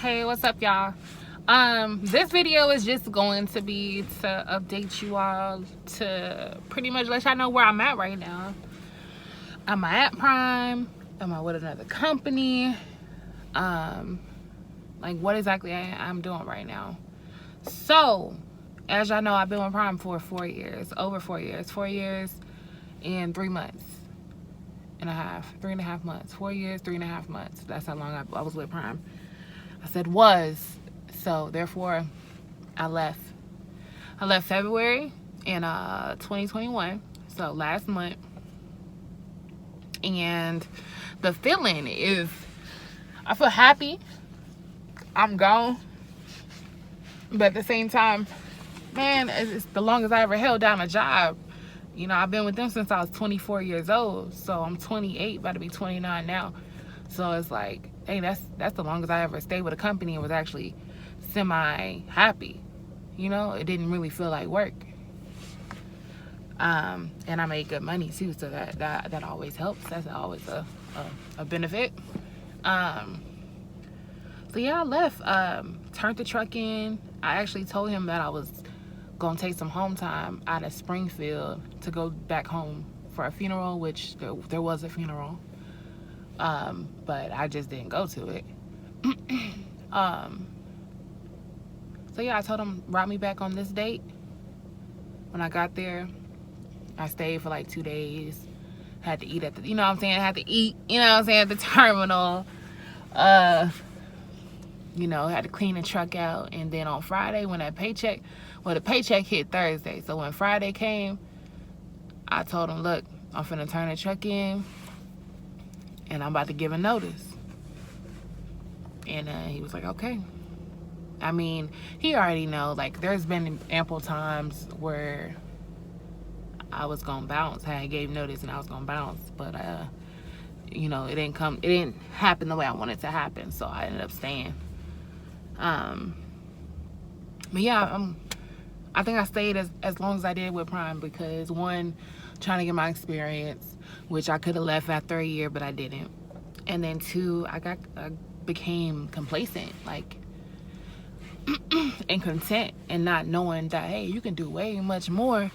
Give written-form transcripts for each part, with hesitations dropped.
Hey, what's up, y'all? This video is just going to be to update you all, to pretty much let y'all know where I'm at right now. Am I at Prime? Am I with another company? Like what exactly I'm doing right now. So, as y'all know, I've been with Prime for 4 years, over 4 years, 4 years and 3 months and a half, 3.5 months, 4 years, 3.5 months. That's how long I was with Prime. I said was, so therefore I left. I left February in 2021, so last month. And the feeling is, I feel happy. I'm gone. But at the same time, man, it's the longest I ever held down a job. You know, I've been with them since I was 24 years old. So I'm 28, about to be 29 now. So it's like, hey, that's the longest I ever stayed with a company and was actually semi-happy. You know, it didn't really feel like work. And I made good money too, so that always helps. That's always a benefit. So yeah, I left, turned the truck in. I actually told him that I was gonna take some home time out of Springfield to go back home for a funeral, which there was a funeral, but I just didn't go to it. So yeah, I told him route me back on this date. When I got there, I stayed for like 2 days. Had to eat at the, you know what I'm saying? Had to eat, you know what I'm saying, at the terminal. You know, had to clean the truck out. And then on Friday, when that paycheck, well, the paycheck hit Thursday. So when Friday came, I told him, look, I'm finna turn the truck in and I'm about to give a notice. And he was like, okay. I mean, he already know, like, there's been ample times where I was gonna bounce. I gave notice and I was gonna bounce, but you know, it didn't happen the way I wanted it to happen, so I ended up staying. But yeah, I think I stayed as long as I did with Prime because, one, trying to get my experience, which I could have left after a year, but I didn't. And then two, I became complacent, like, and content, and not knowing that, hey, you can do way much more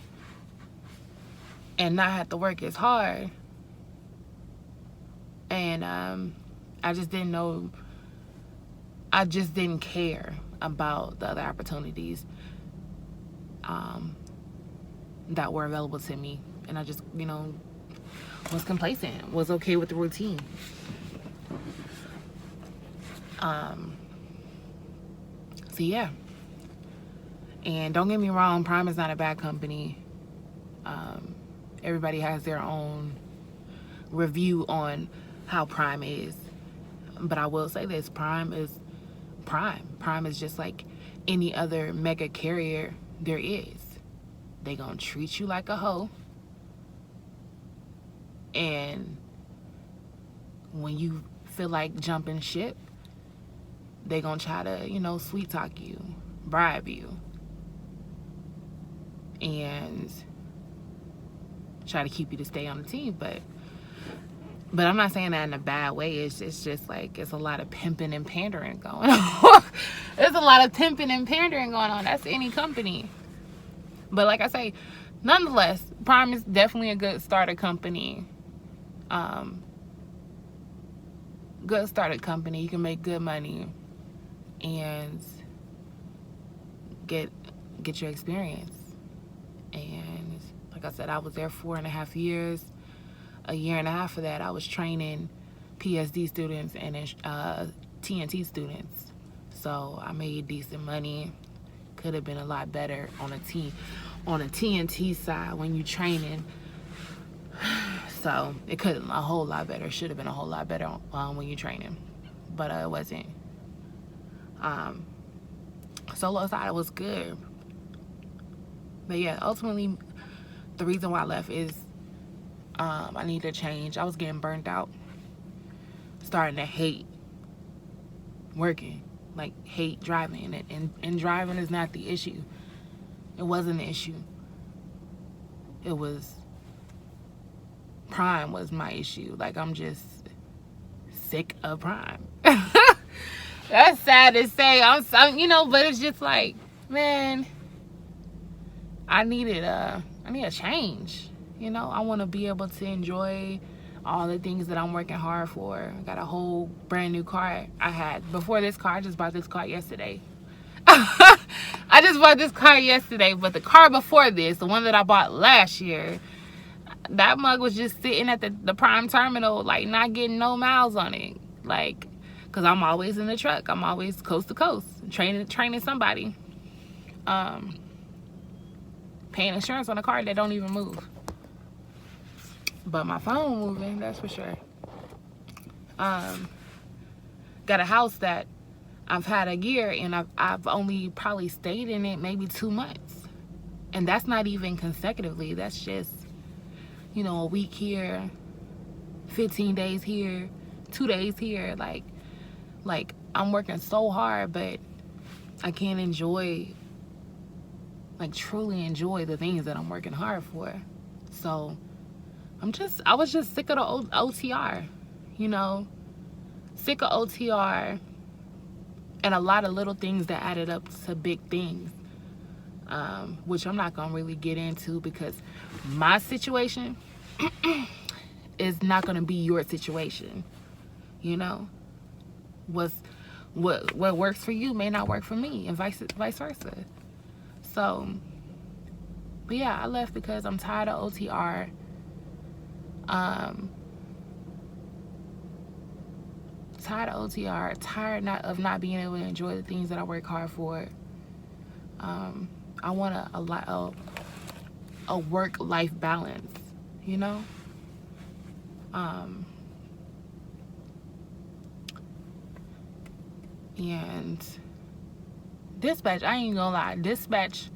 and not have to work as hard. And I just didn't know, I just didn't care about the other opportunities that were available to me. And I just, you know, was complacent, was okay with the routine. So yeah. And don't get me wrong, Prime is not a bad company. Everybody has their own review on how Prime is. But I will say this, Prime is Prime. Prime is just like any other mega carrier there is. They gonna treat you like a hoe. And when you feel like jumping ship, they gonna try to, you know, sweet talk you, bribe you, and try to keep you to stay on the team. But I'm not saying that in a bad way. It's just like, it's a lot of pimping and pandering going on. There's a lot of pimping and pandering going on. That's any company. But like I say, nonetheless, Prime is definitely a good starter company. Good starter company. You can make good money and get your experience. And like I said, I was there 4.5 years. A year and a half of that, I was training PSD students and TNT students. So I made decent money. Could have been a lot better on a TNT side when you training. So it could have a whole lot better. Should have been a whole lot better when you training, but it wasn't. Solo side was good, but yeah, ultimately the reason why I left is I needed to change. I was getting burnt out, starting to hate working, like hate driving, and driving is not the issue. It wasn't the issue. It was Prime was my issue. Like, I'm just sick of Prime. That's sad to say. I'm you know, but it's just like, man, I need a change. You know, I want to be able to enjoy all the things that I'm working hard for. I got a whole brand new car. I had before this car. I just bought this car yesterday. I just bought this car yesterday, but the car before this, the one that I bought last year, that mug was just sitting at the prime terminal, like not getting no miles on it, like, cause I'm always in the truck. I'm always coast to coast, training somebody, paying insurance on a car that don't even move. But my phone moving, that's for sure. Got a house that I've had a year, and I've only probably stayed in it maybe 2 months, and that's not even consecutively. That's just, you know, a week here, 15 days here, 2 days here. Like I'm working so hard, but I can't enjoy, like truly enjoy the things that I'm working hard for. So I was just sick of the OTR, you know, sick of OTR and a lot of little things that added up to big things, which I'm not gonna really get into because my situation is not gonna be your situation. You know, what works for you may not work for me, and vice versa. So, but yeah, I left because I'm tired of OTR. Tired of OTR, tired of not being able to enjoy the things that I work hard for. I want a work-life balance, you know? And dispatch, I ain't gonna lie, dispatch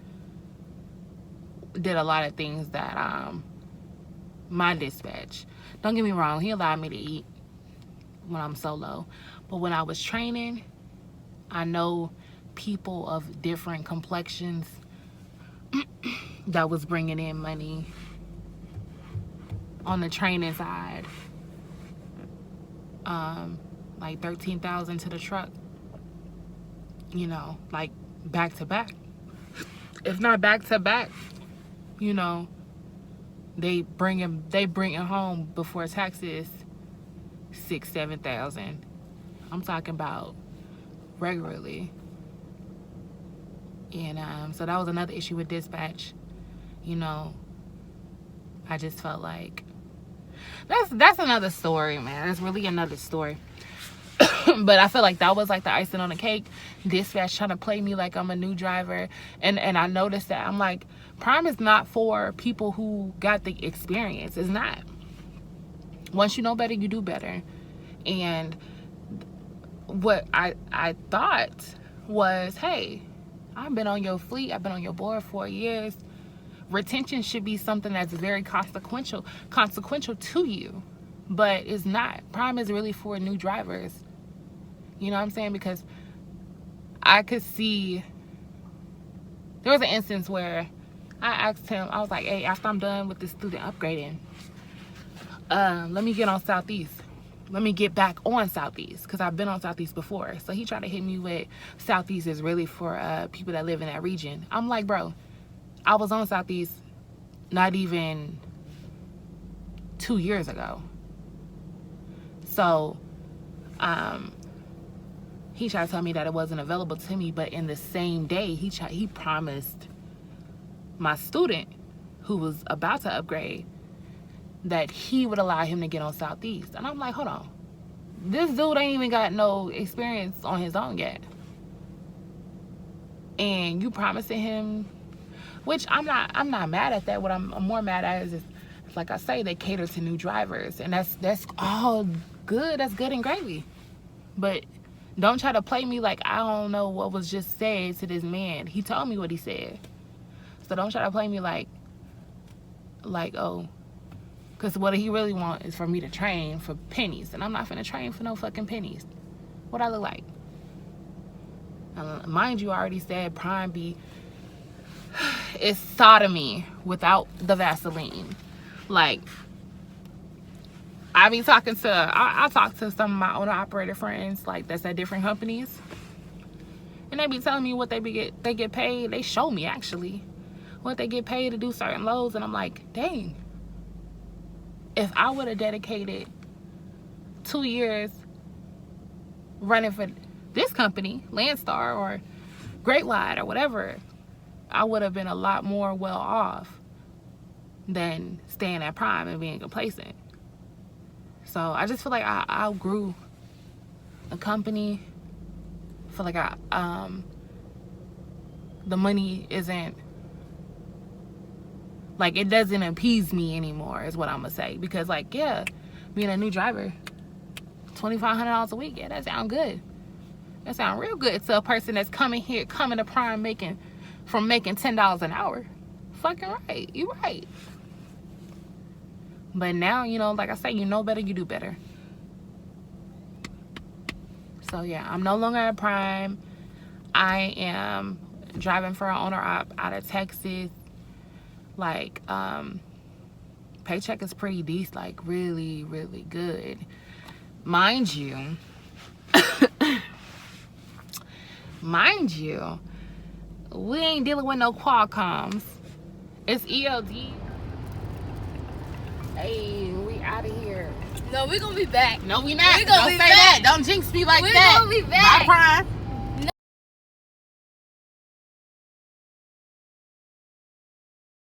did a lot of things that, my dispatch, don't get me wrong, he allowed me to eat when I'm solo, but when I was training, I know people of different complexions that was bringing in money on the training side, like 13,000 to the truck, you know, like back to back, if not back to back, you know, they bring it home before taxes 6,000-7,000. I'm talking about regularly. And so that was another issue with dispatch. You know, I just felt like that's another story, man. That's really another story. But I feel like that was like the icing on the cake. Dispatch trying to play me like I'm a new driver, and I noticed that. I'm like, Prime is not for people who got the experience. It's not. Once you know better, you do better. And what I thought was, hey, I've been on your fleet, I've been on your board for years. Retention should be something that's very consequential to you, but it's not. Prime is really for new drivers. You know what I'm saying? Because I could see, there was an instance where I asked him, I was like, hey, after I'm done with this student upgrading, let me get on Southeast. Let me get back on Southeast, because I've been on Southeast before. So he tried to hit me with Southeast is really for people that live in that region. I'm like, bro, I was on Southeast not even 2 years ago. So he tried to tell me that it wasn't available to me, but in the same day, he promised my student who was about to upgrade that he would allow him to get on Southeast. And I'm like, hold on. This dude ain't even got no experience on his own yet. And you promising him, which I'm not mad at that. What I'm more mad at is, like I say, they cater to new drivers. And that's all good. That's good and gravy. But don't try to play me like I don't know what was just said to this man. He told me what he said. So don't try to play me like oh, because what he really want is for me to train for pennies. And I'm not finna train for no fucking pennies. What I look like? Mind you, I already said Prime B is sodomy without the Vaseline. Like, I be talking to, I talk to some of my owner operator friends, like that's at different companies, and they be telling me what they get paid. They show me actually what they get paid to do certain loads, and I'm like, dang, if I would have dedicated 2 years running for this company, Landstar or Great Wide or whatever, I would have been a lot more well off than staying at Prime and being complacent. So I just feel like I outgrew the company. I feel like the money isn't, like, it doesn't appease me anymore is what I'm gonna say. Because, like, yeah, being a new driver, $2,500 a week, yeah, that sounds good. That sounds real good to a person that's coming to Prime making $10 an hour. Fucking right, you right. But now, you know, like I say, you know better, you do better. So yeah, I'm no longer at Prime. I am driving for an owner op out of Texas. Like, paycheck is pretty decent, like really, really good. Mind you, we ain't dealing with no Qualcomms. It's ELD. Hey, we out of here. No, we gonna be back. No, we not. We gonna Don't be say back. that. Don't jinx me like that. We gonna be back. Bye, Prime.